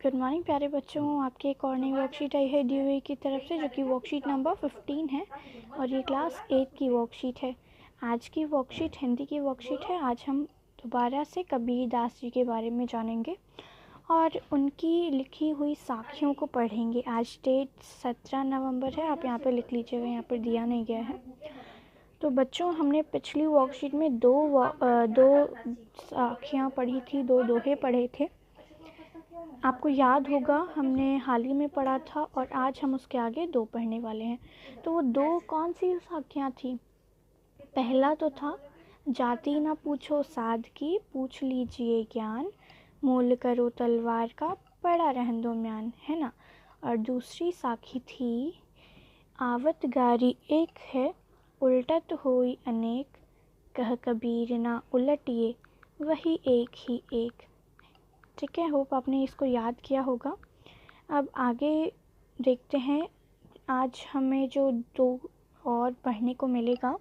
Good morning प्यारे बच्चों, आपकी एक और नई वर्कशीट आई है DOA की तरफ से, जो कि वर्कशीट नंबर 15 है और ये क्लास 8 की वर्कशीट है। आज की वर्कशीट हिंदी की वर्कशीट है। आज हम दोबारा से कबीर दास जी के बारे में जानेंगे और उनकी लिखी हुई साखियों को पढ़ेंगे। आज डेट 17 नवंबर है, आप यहाँ पर लिख लीजिएगा, यहाँ पर दिया नहीं गया है। तो बच्चों, हमने पिछली वर्कशीट में दो साखियाँ पढ़ी थी, दो दोहे पढ़े थे। आपको याद होगा हमने हाल ही में पढ़ा था और आज हम उसके आगे दो पढ़ने वाले हैं। तो वो दो कौन सी साखियाँ थी? पहला तो था जाति न पूछो साध की, पूछ लीजिए ज्ञान, मोल करो तलवार का, पड़ा रहन दो म्यान, है ना। और दूसरी साखी थी आवत गारी एक है, उल्टत होई अनेक, कह कबीर ना उलटिए, वही एक ही एक। ठीक है, होप आपने इसको याद किया होगा। अब आगे देखते हैं, आज हमें जो दो और पढ़ने को मिलेगा।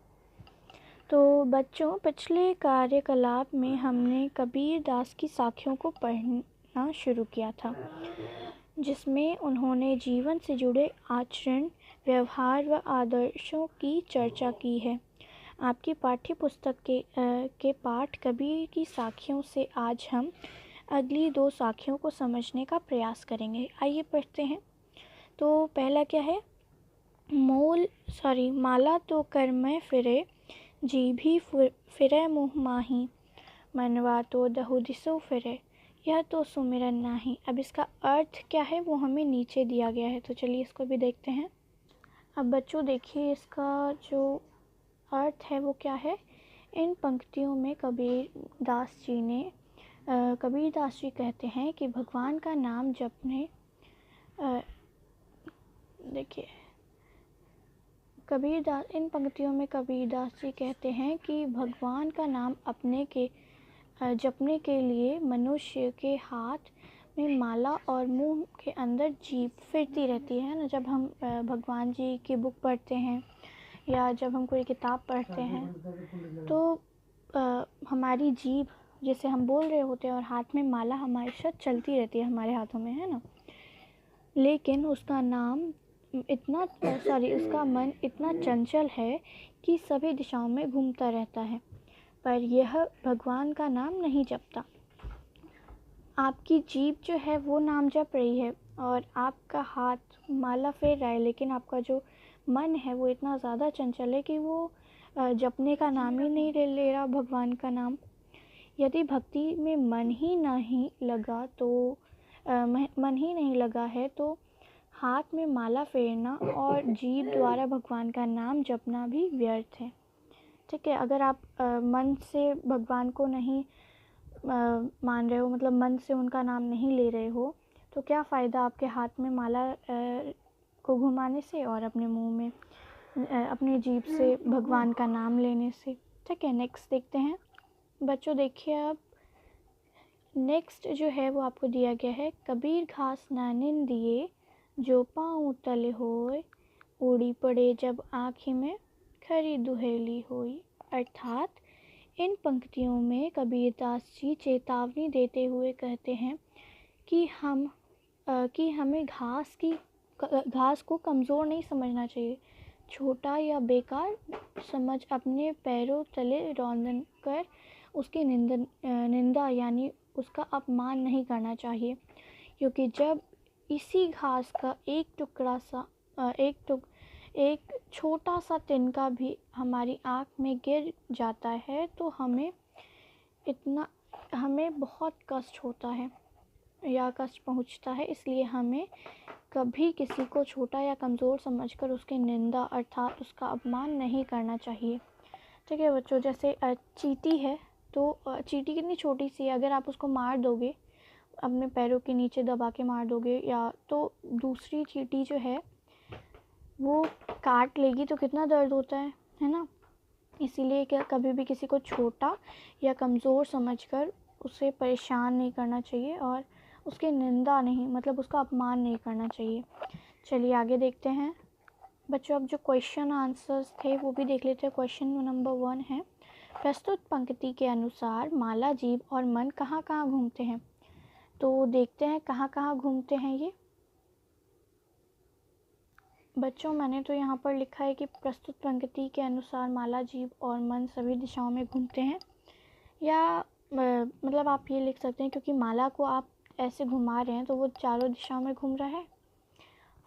तो बच्चों, पिछले कार्यकलाप में हमने कबीर दास की साखियों को पढ़ना शुरू किया था, जिसमें उन्होंने जीवन से जुड़े आचरण, व्यवहार व आदर्शों की चर्चा की है। आपकी पाठ्य पुस्तक के पाठ कबीर की साखियों से आज हम अगली दो साखियों को समझने का प्रयास करेंगे। आइए पढ़ते हैं। तो पहला क्या है? माला तो कर मैं फिरे, जी भी फिरे मुँह माही, मनवा तो दहु दिसो फिरे, यह तो सुमिरन नाही। अब इसका अर्थ क्या है वो हमें नीचे दिया गया है, तो चलिए इसको भी देखते हैं। अब बच्चों देखिए, इसका जो अर्थ है वो क्या है। इन पंक्तियों में कबीर दास जी कहते हैं कि भगवान का नाम जपने, देखिए इन पंक्तियों में कबीर दास जी कहते हैं कि भगवान का नाम जपने के लिए मनुष्य के हाथ में माला और मुंह के अंदर जीभ फिरती रहती है ना। जब हम भगवान जी की बुक पढ़ते हैं या जब हम कोई किताब पढ़ते हैं तो हमारी जीभ, जैसे हम बोल रहे होते हैं और हाथ में माला हमारे साथ चलती रहती है हमारे हाथों में, है ना। लेकिन उसका मन इतना चंचल है कि सभी दिशाओं में घूमता रहता है, पर यह भगवान का नाम नहीं जपता। आपकी जीभ जो है वो नाम जप रही है और आपका हाथ माला फेर रहा है, लेकिन आपका जो मन है वो इतना ज़्यादा चंचल है कि वो जपने का नाम ही नहीं ले रहा, भगवान का नाम। यदि भक्ति में मन ही नहीं लगा है तो हाथ में माला फेरना और जीभ द्वारा भगवान का नाम जपना भी व्यर्थ है। ठीक है, अगर आप मन से भगवान को नहीं मान रहे हो, मतलब मन से उनका नाम नहीं ले रहे हो, तो क्या फ़ायदा आपके हाथ में माला को घुमाने से और अपने मुंह में अपनी जीभ से भगवान का नाम लेने से। ठीक है, नेक्स्ट देखते हैं। बच्चों देखिए, अब नेक्स्ट जो है वो आपको दिया गया है। कबीर घास ना निंदिए, जो पाँव तले होए, उड़ी पड़े जब आँखी में, खरी दुहेली होई। अर्थात इन पंक्तियों में कबीर दास जी चेतावनी देते हुए कहते हैं कि हमें घास को कमज़ोर नहीं समझना चाहिए, छोटा या बेकार समझ अपने पैरों तले रौंदन कर उसकी निंदा यानी उसका अपमान नहीं करना चाहिए, क्योंकि जब इसी घास का एक छोटा सा तिनका भी हमारी आँख में गिर जाता है तो हमें बहुत कष्ट होता है या कष्ट पहुंचता है। इसलिए हमें कभी किसी को छोटा या कमज़ोर समझकर उसकी निंदा अर्थात उसका अपमान नहीं करना चाहिए। ठीक है बच्चों, जैसे चींटी है, तो चींटी कितनी छोटी सी है, अगर आप उसको मार दोगे, अपने पैरों के नीचे दबा के मार दोगे या तो दूसरी चींटी जो है वो काट लेगी तो कितना दर्द होता है ना। इसीलिए क्या कभी भी किसी को छोटा या कमज़ोर समझकर उसे परेशान नहीं करना चाहिए और उसकी निंदा नहीं, मतलब उसका अपमान नहीं करना चाहिए। चलिए आगे देखते हैं बच्चों। अब जो क्वेश्चन आंसर्स थे वो भी देख लेते हैं। क्वेश्चन नंबर 1 है, प्रस्तुत पंक्ति के अनुसार माला, जीभ और मन कहाँ कहाँ घूमते हैं? तो देखते हैं कहाँ कहाँ घूमते हैं ये। बच्चों मैंने तो यहाँ पर लिखा है कि प्रस्तुत पंक्ति के अनुसार माला, जीभ और मन सभी दिशाओं में घूमते हैं, या मतलब आप ये लिख सकते हैं क्योंकि माला को आप ऐसे घुमा रहे हैं तो वो चारों दिशाओं में घूम रहा है।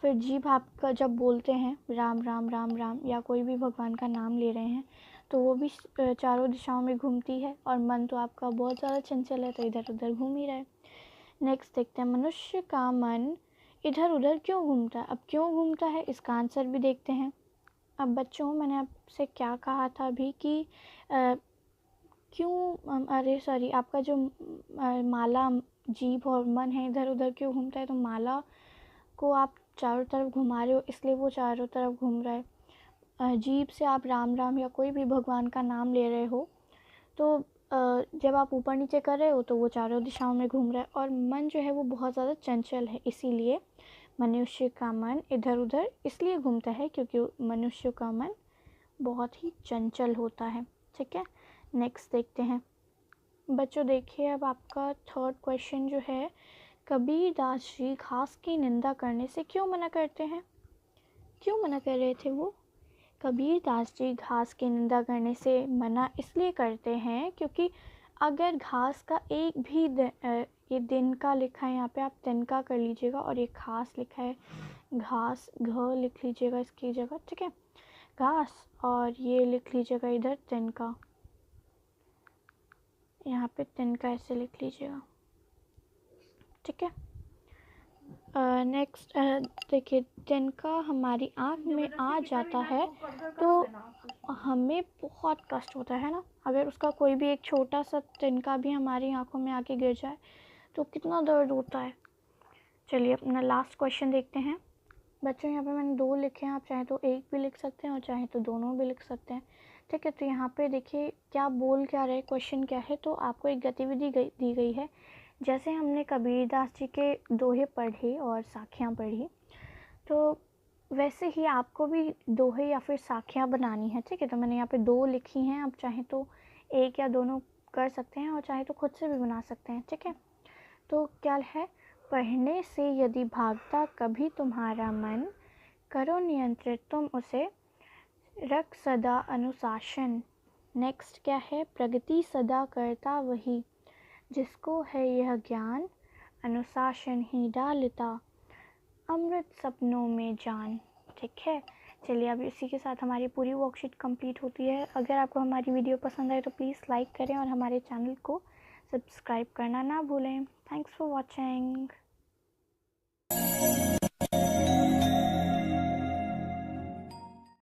फिर जीभ आपका जब बोलते हैं राम राम राम राम या कोई भी भगवान का नाम ले रहे हैं तो वो भी चारों दिशाओं में घूमती है। और मन तो आपका बहुत ज़्यादा चंचल है तो इधर उधर घूम ही रहा है। नेक्स्ट देखते हैं, मनुष्य का मन इधर उधर क्यों घूमता है। अब क्यों घूमता है इसका आंसर भी देखते हैं। अब बच्चों मैंने आपसे क्या कहा था अभी कि क्यों अरे सॉरी आपका जो माला, जीभ और मन है इधर उधर क्यों घूमता है, तो माला को आप चारों तरफ घुमा रहे हो इसलिए वो चारों तरफ घूम रहा है। जीभ से आप राम राम या कोई भी भगवान का नाम ले रहे हो तो जब आप ऊपर नीचे कर रहे हो तो वो चारों दिशाओं में घूम रहा है। और मन जो है वो बहुत ज़्यादा चंचल है, इसीलिए मनुष्य का मन इधर उधर इसलिए घूमता है क्योंकि मनुष्य का मन बहुत ही चंचल होता है। ठीक है, नेक्स्ट देखते हैं। बच्चों देखिए अब आपका थर्ड क्वेश्चन जो है, कबीर दास जी घास की निंदा करने से क्यों मना करते हैं। क्यों मना कर रहे थे वो। कबीर दास जी घास की निंदा करने से मना इसलिए करते हैं क्योंकि अगर घास का एक भी ये दिन का लिखा है यहाँ पे, आप दिन का कर लीजिएगा, और ये घास लिखा है घास घ लिख लीजिएगा इसकी जगह। ठीक है, घास, और ये लिख लीजिएगा इधर दिन का, यहाँ पे दिन का ऐसे लिख लीजिएगा। ठीक है, नेक्स्ट देखिए, तिनका हमारी आँख में आ जाता है तो हमें बहुत कष्ट होता है ना। अगर उसका कोई भी एक छोटा सा तिनका भी हमारी आँखों में आके गिर जाए तो कितना दर्द होता है। चलिए अपना लास्ट क्वेश्चन देखते हैं। बच्चों यहाँ पे मैंने 2 लिखे हैं, आप चाहे तो एक भी लिख सकते हैं और चाहे तो दोनों भी लिख सकते हैं। ठीक है, तो यहाँ पे देखिए क्या बोल क्या रहे, क्वेश्चन क्या है। तो आपको एक गतिविधि दी गई है, जैसे हमने कबीरदास जी के दोहे पढ़े और साखियाँ पढ़ी, तो वैसे ही आपको भी दोहे या फिर साखियाँ बनानी है। ठीक है, तो मैंने यहाँ पे 2 लिखी हैं, आप चाहे तो एक या दोनों कर सकते हैं और चाहे तो खुद से भी बना सकते हैं। ठीक है, तो क्या है, पढ़ने से यदि भागता कभी तुम्हारा मन, करो नियंत्रित तुम उसे, रख सदा अनुशासन। नेक्स्ट क्या है, प्रगति सदा करता वही, जिसको है यह ज्ञान, अनुशासन ही डालता, अमृत सपनों में जान। ठीक है, चलिए अब इसी के साथ हमारी पूरी वर्कशीट कंप्लीट होती है। अगर आपको हमारी वीडियो पसंद आए तो प्लीज़ लाइक करें और हमारे चैनल को सब्सक्राइब करना ना भूलें। Thanks for watching.